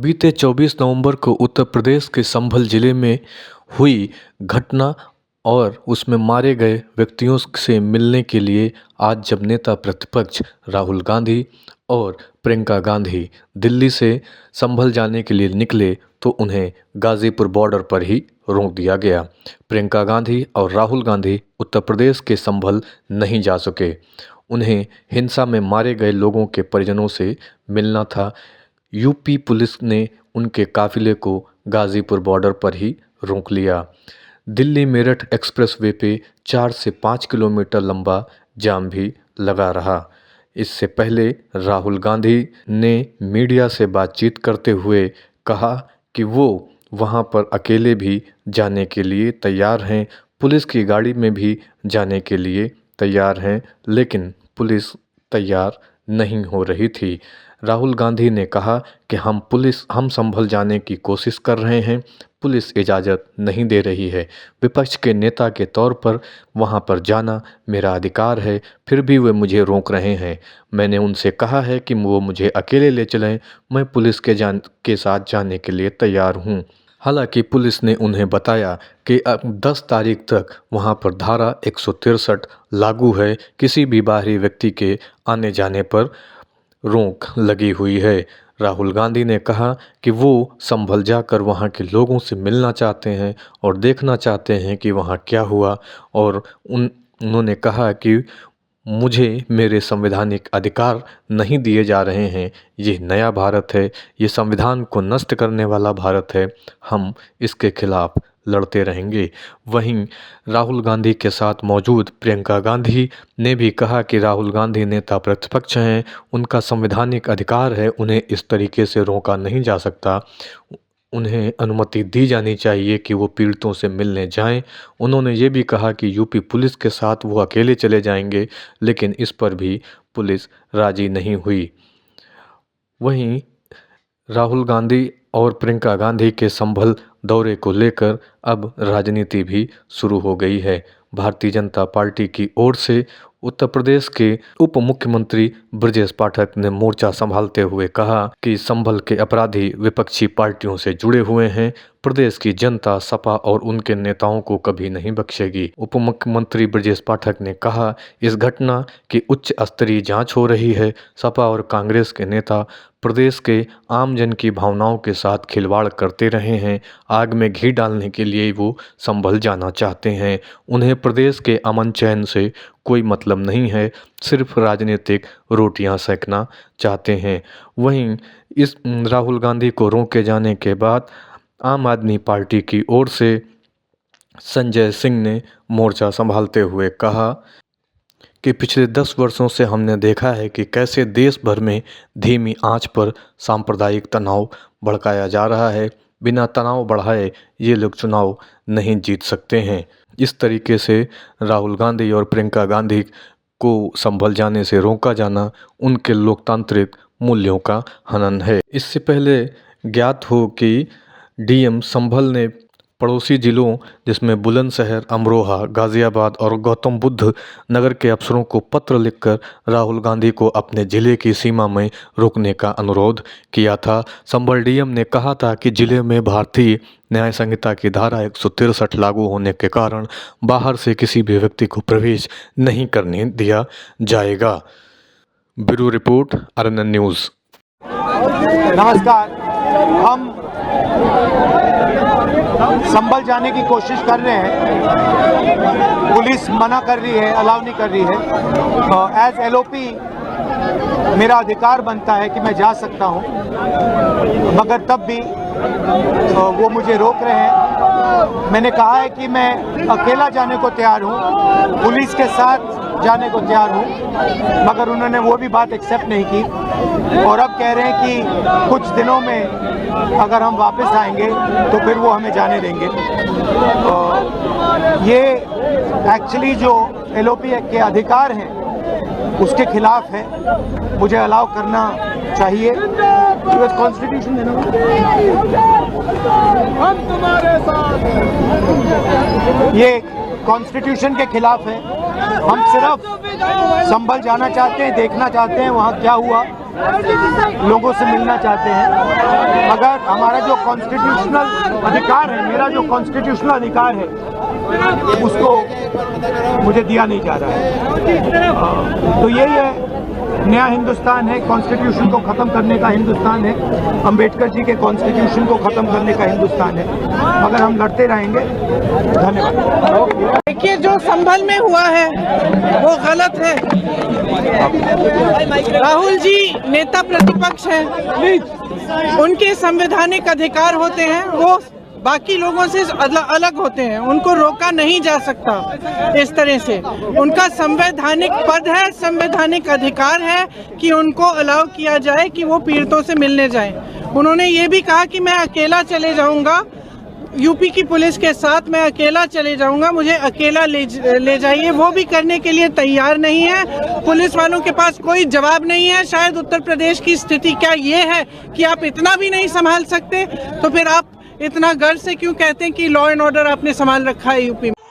बीते 24 नवंबर को उत्तर प्रदेश के संभल जिले में हुई घटना और उसमें मारे गए व्यक्तियों से मिलने के लिए आज जब नेता प्रतिपक्ष राहुल गांधी और प्रियंका गांधी दिल्ली से संभल जाने के लिए निकले तो उन्हें गाजीपुर बॉर्डर पर ही रोक दिया गया। प्रियंका गांधी और राहुल गांधी उत्तर प्रदेश के संभल नहीं जा सके। उन्हें हिंसा में मारे गए लोगों के परिजनों से मिलना था। यूपी पुलिस ने उनके काफिले को गाजीपुर बॉर्डर पर ही रोक लिया। दिल्ली मेरठ एक्सप्रेसवे पे 4 से 5 किलोमीटर लंबा जाम भी लगा रहा। इससे पहले राहुल गांधी ने मीडिया से बातचीत करते हुए कहा कि वो वहां पर अकेले भी जाने के लिए तैयार हैं, पुलिस की गाड़ी में भी जाने के लिए तैयार हैं, लेकिन पुलिस तैयार नहीं हो रही थी। राहुल गांधी ने कहा कि हम संभल जाने की कोशिश कर रहे हैं, पुलिस इजाज़त नहीं दे रही है। विपक्ष के नेता के तौर पर वहां पर जाना मेरा अधिकार है, फिर भी वे मुझे रोक रहे हैं। मैंने उनसे कहा है कि वो मुझे अकेले ले चलें, मैं पुलिस के साथ जाने के लिए तैयार हूं। हालांकि पुलिस ने उन्हें बताया कि अब 10 तारीख तक वहां पर धारा 163 लागू है, किसी भी बाहरी व्यक्ति के आने जाने पर रोक लगी हुई है। राहुल गांधी ने कहा कि वो संभल जाकर वहाँ के लोगों से मिलना चाहते हैं और देखना चाहते हैं कि वहाँ क्या हुआ, और उन्होंने कहा कि मुझे मेरे संवैधानिक अधिकार नहीं दिए जा रहे हैं। ये नया भारत है, ये संविधान को नष्ट करने वाला भारत है, हम इसके खिलाफ लड़ते रहेंगे। वहीं राहुल गांधी के साथ मौजूद प्रियंका गांधी ने भी कहा कि राहुल गांधी नेता प्रतिपक्ष हैं, उनका संवैधानिक अधिकार है, उन्हें इस तरीके से रोका नहीं जा सकता, उन्हें अनुमति दी जानी चाहिए कि वो पीड़ितों से मिलने जाएं। उन्होंने ये भी कहा कि यूपी पुलिस के साथ वो अकेले चले जाएंगे, लेकिन इस पर भी पुलिस राजी नहीं हुई। वहीं राहुल गांधी और प्रियंका गांधी के संभल दौरे को लेकर अब राजनीति भी शुरू हो गई है। भारतीय जनता पार्टी की ओर से उत्तर प्रदेश के उप मुख्यमंत्री ब्रजेश पाठक ने मोर्चा संभालते हुए कहा कि संभल के अपराधी विपक्षी पार्टियों से जुड़े हुए हैं, प्रदेश की जनता सपा और उनके नेताओं को कभी नहीं बख्शेगी। उप मुख्यमंत्री ब्रजेश पाठक ने कहा, इस घटना की उच्च स्तरीय जांच हो रही है। सपा और कांग्रेस के नेता प्रदेश के आम जन की भावनाओं के साथ खिलवाड़ करते रहे हैं। आग में घी डालने के लिए वो संभल जाना चाहते हैं। उन्हें प्रदेश के अमन चैन से कोई मतलब नहीं है, सिर्फ राजनीतिक रोटियां सेकना चाहते हैं। वहीं इस राहुल गांधी को रोके जाने के बाद आम आदमी पार्टी की ओर से संजय सिंह ने मोर्चा संभालते हुए कहा कि पिछले 10 वर्षों से हमने देखा है कि कैसे देश भर में धीमी आंच पर सांप्रदायिक तनाव भड़काया जा रहा है। बिना तनाव बढ़ाए ये लोग चुनाव नहीं जीत सकते हैं। इस तरीके से राहुल गांधी और प्रियंका गांधी को संभल जाने से रोका जाना उनके लोकतांत्रिक मूल्यों का हनन है। इससे पहले ज्ञात हो कि डीएम संभल ने पड़ोसी जिलों जिसमें बुलंदशहर, अमरोहा, गाजियाबाद और गौतम बुद्ध नगर के अफसरों को पत्र लिखकर राहुल गांधी को अपने जिले की सीमा में रोकने का अनुरोध किया था। संभल डीएम ने कहा था कि जिले में भारतीय न्याय संहिता की धारा 163 लागू होने के कारण बाहर से किसी भी व्यक्ति को प्रवेश नहीं करने दिया जाएगा। Bureau report, RNN news. नमस्कार, हम संभल जाने की कोशिश कर रहे हैं, पुलिस मना कर रही है, अलाउ नहीं कर रही है। एज LOP मेरा अधिकार बनता है कि मैं जा सकता हूं, मगर तब भी वो मुझे रोक रहे हैं। मैंने कहा है कि मैं अकेला जाने को तैयार हूं, पुलिस के साथ जाने को तैयार हूं, मगर उन्होंने वो भी बात एक्सेप्ट नहीं की और अब कह रहे हैं कि कुछ दिनों में अगर हम वापस आएंगे तो फिर वो हमें जाने देंगे। ये एक्चुअली जो LOP के अधिकार हैं उसके खिलाफ है, मुझे अलाउ करना चाहिए। कॉन्स्टिट्यूशन है ना, हम तुम्हारे साथ, ये कॉन्स्टिट्यूशन के खिलाफ है। हम सिर्फ संभल जाना चाहते हैं, देखना चाहते हैं वहाँ क्या हुआ, लोगों से मिलना चाहते हैं। अगर हमारा जो कॉन्स्टिट्यूशनल अधिकार है, मेरा जो कॉन्स्टिट्यूशनल अधिकार है, उसको मुझे दिया नहीं जा रहा है। तो यही है, नया हिंदुस्तान है, कॉन्स्टिट्यूशन को ख़त्म करने का हिंदुस्तान है, अंबेडकर जी के कॉन्स्टिट्यूशन को ख़त्म करने का हिंदुस्तान है। मगर हम लड़ते रहेंगे। धन्यवाद। देखिए, जो संभल में हुआ है वो गलत है। राहुल जी नेता प्रतिपक्ष हैं, उनके संवैधानिक अधिकार होते हैं, वो बाकी लोगों से अलग होते हैं, उनको रोका नहीं जा सकता इस तरह से। उनका संवैधानिक पद है, संवैधानिक अधिकार है कि उनको अलाउ किया जाए कि वो पीड़ितों से मिलने जाएं। उन्होंने ये भी कहा कि मैं अकेला चले जाऊंगा, यूपी की पुलिस के साथ मैं अकेला चले जाऊंगा, मुझे अकेला ले जाइए। वो भी करने के लिए तैयार नहीं है। पुलिस वालों के पास कोई जवाब नहीं है। शायद उत्तर प्रदेश की स्थिति क्या ये है कि आप इतना भी नहीं संभाल सकते, तो फिर आप इतना गर्व से क्यों कहते हैं कि लॉ एंड ऑर्डर आपने संभाल रखा है यूपी में।